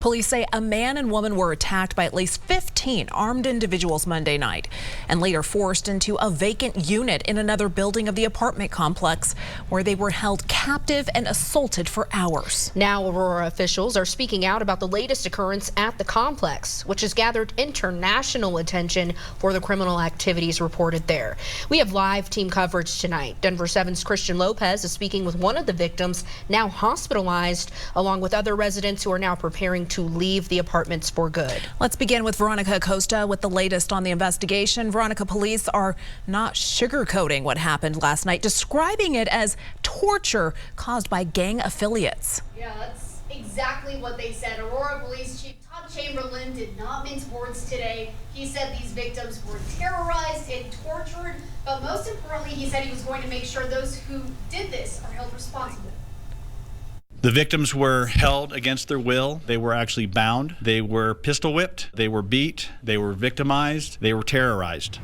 Police say a man and woman were attacked by at least 15 armed individuals Monday night and later forced into a vacant unit in another building of the apartment complex where they were held captive and assaulted for hours. Now Aurora officials are speaking out about the latest occurrence at the complex, which has gathered international attention for the criminal activities reported there. We have live team coverage tonight. Denver 7's Christian Lopez is speaking with one of the victims, now hospitalized, along with other residents who are now preparing to leave the apartments for good. Let's begin with Veronica Acosta with the latest on the investigation. Veronica, police are not sugarcoating what happened last night, describing it as torture caused by gang affiliates. Yeah, that's exactly what they said. Aurora Police Chief Todd Chamberlain did not mince words today. He said these victims were terrorized and tortured, but most importantly, he said he was going to make sure those who did this are held responsible. The victims were held against their will. They were actually bound. They were pistol whipped. They were beat. They were victimized. They were terrorized.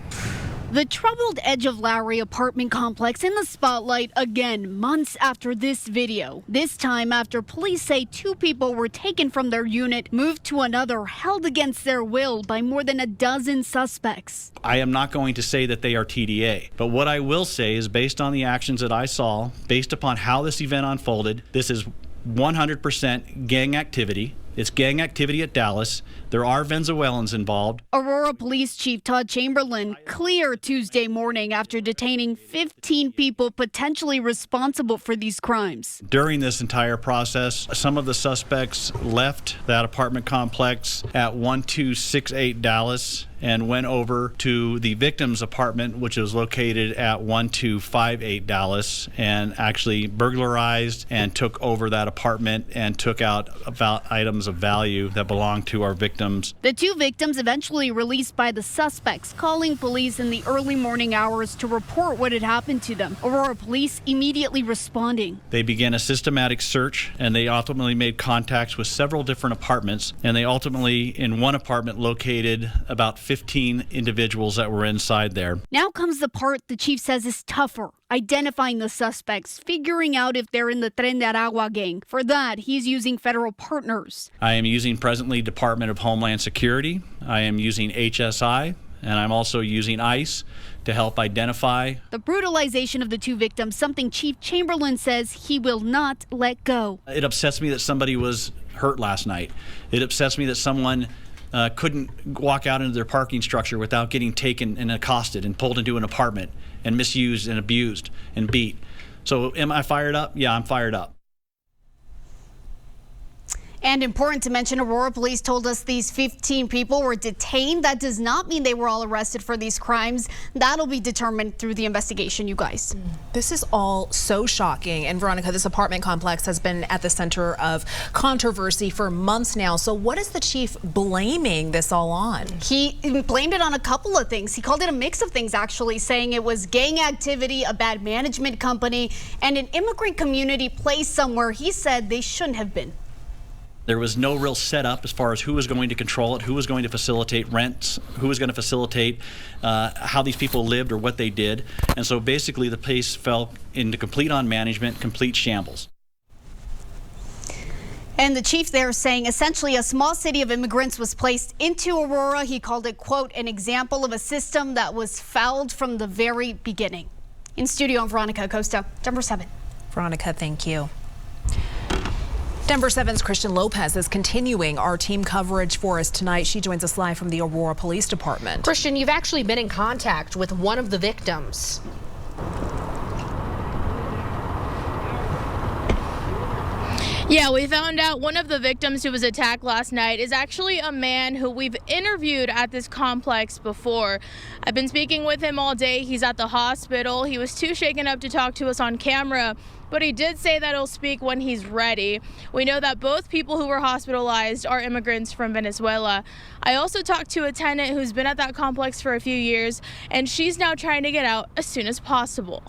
The troubled Edge of Lowry apartment complex in the spotlight again months after this video. This time after police say two people were taken from their unit, moved to another, held against their will by more than a dozen suspects. I am not going to say that they are TDA, but what I will say is based on the actions that I saw, based upon how this event unfolded, this is 100% gang activity. It's gang activity at Dallas. There are Venezuelans involved. Aurora Police Chief Todd Chamberlain clear Tuesday morning after detaining 15 people potentially responsible for these crimes. During this entire process, some of the suspects left that apartment complex at 1268 Dallas and went over to the victim's apartment, which is located at 1258 Dallas, and actually burglarized and took over that apartment and took out about items of value that belonged to our victims. The two victims eventually released by the suspects, calling police in the early morning hours to report what had happened to them. Aurora police immediately responding. They began a systematic search, and they ultimately made contacts with several different apartments, and they ultimately, in one apartment, located about 15 individuals that were inside there. Now comes the part the chief says is tougher. Identifying the suspects, figuring out if they're in the Tren de Aragua gang. For that, he's using federal partners. I am using presently Department of Homeland Security. I am using HSI, and I'm also using ICE to help identify. The brutalization of the two victims, something Chief Chamberlain says he will not let go. It upsets me that somebody was hurt last night. It upsets me that someone couldn't walk out into their parking structure without getting taken and accosted and pulled into an apartment and misused and abused and beat. So am I fired up? Yeah, I'm fired up. And important to mention, Aurora police told us these 15 people were detained. That does not mean they were all arrested for these crimes. That'll be determined through the investigation, you guys. This is all so shocking. And Veronica, this apartment complex has been at the center of controversy for months now. So what is the chief blaming this all on? He blamed it on a couple of things. He called it a mix of things, actually, saying it was gang activity, a bad management company, and an immigrant community placed somewhere he said they shouldn't have been. There was no real setup as far as who was going to control it, who was going to facilitate rents, who was going to facilitate how these people lived or what they did. And so basically the place fell into complete unmanagement, complete shambles. And the chief there saying essentially a small city of immigrants was placed into Aurora. He called it, quote, an example of a system that was fouled from the very beginning. In studio, I'm Veronica Acosta, Denver 7. Veronica, thank you. Denver 7's Christian Lopez is continuing our team coverage for us tonight. She joins us live from the Aurora Police Department. Christian, you've actually been in contact with one of the victims. Yeah, we found out one of the victims who was attacked last night is actually a man who we've interviewed at this complex before. I've been speaking with him all day. He's at the hospital. He was too shaken up to talk to us on camera, but he did say that he'll speak when he's ready. We know that both people who were hospitalized are immigrants from Venezuela. I also talked to a tenant who's been at that complex for a few years, and she's now trying to get out as soon as possible.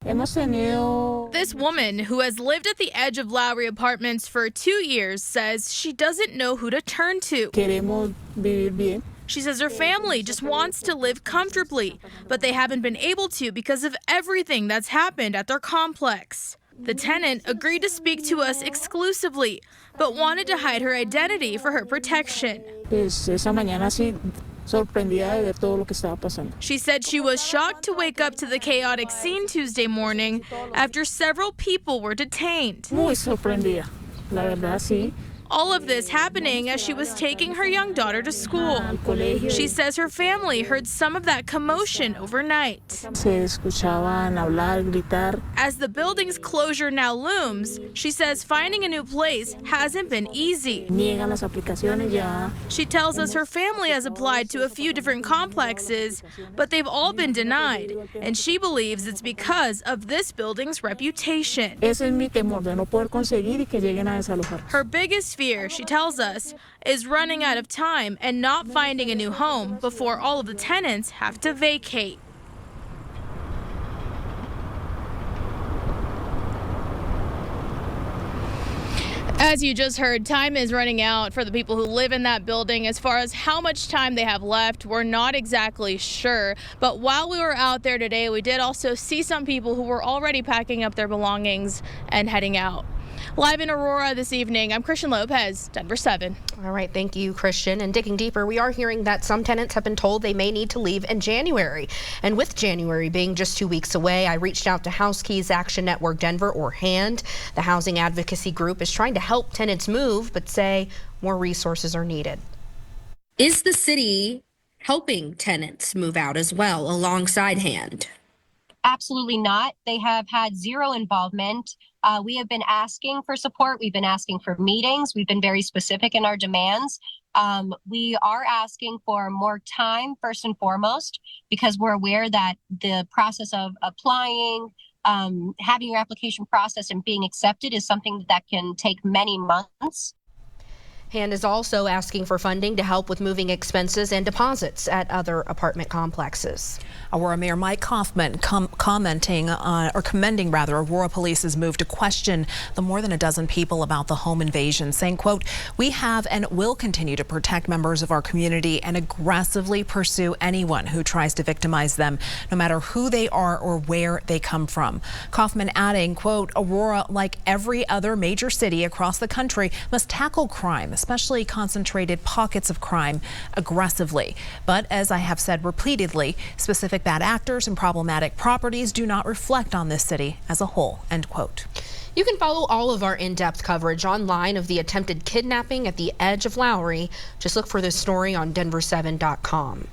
This woman, who has lived at the Edge of Lowry apartments for 2 years, says she doesn't know who to turn to. She says her family just wants to live comfortably, but they haven't been able to because of everything that's happened at their complex. The tenant agreed to speak to us exclusively, but wanted to hide her identity for her protection. Esa mañana sí, sorprendida de ver todo lo que estaba pasando. She said she was shocked to wake up to the chaotic scene Tuesday morning after several people were detained. Muy sorprendida, la verdad sí. All of this happening as she was taking her young daughter to school. She says her family heard some of that commotion overnight. Se escuchaban hablar, gritar. As the building's closure now looms, she says finding a new place hasn't been easy. Niegan las aplicaciones ya. She tells us her family has applied to a few different complexes, but they've all been denied, and she believes it's because of this building's reputation. Ese es mi temor, de no poder conseguir y que lleguen a desalojar. Her biggest fear, she tells us, is running out of time and not finding a new home before all of the tenants have to vacate. As you just heard, time is running out for the people who live in that building. As far as how much time they have left, we're not exactly sure. But while we were out there today, we did also see some people who were already packing up their belongings and heading out. Live in Aurora this evening, I'm Christian Lopez, Denver 7. All right, thank you, Christian. And digging deeper, we are hearing that some tenants have been told they may need to leave in January. And with January being just 2 weeks away, I reached out to House Keys Action Network Denver, or HAND. The housing advocacy group is trying to help tenants move, but say more resources are needed. Is the city helping tenants move out as well alongside HAND? Absolutely not. They have had zero involvement. We have been asking for support. We've been asking for meetings. We've been very specific in our demands. We are asking for more time, first and foremost, because we're aware that the process of applying, having your application processed and being accepted is something that can take many months. HAND is also asking for funding to help with moving expenses and deposits at other apartment complexes. Aurora Mayor Mike Kaufman commending Aurora Police's move to question the more than a dozen people about the home invasion, saying, quote, "We have and will continue to protect members of our community and aggressively pursue anyone who tries to victimize them, no matter who they are or where they come from." Kaufman adding, quote, "Aurora, like every other major city across the country, must tackle crime, especially concentrated pockets of crime, aggressively. But as I have said repeatedly, specific bad actors and problematic properties do not reflect on this city as a whole," end quote. You can follow all of our in-depth coverage online of the attempted kidnapping at the Edge of Lowry. Just look for this story on Denver7.com.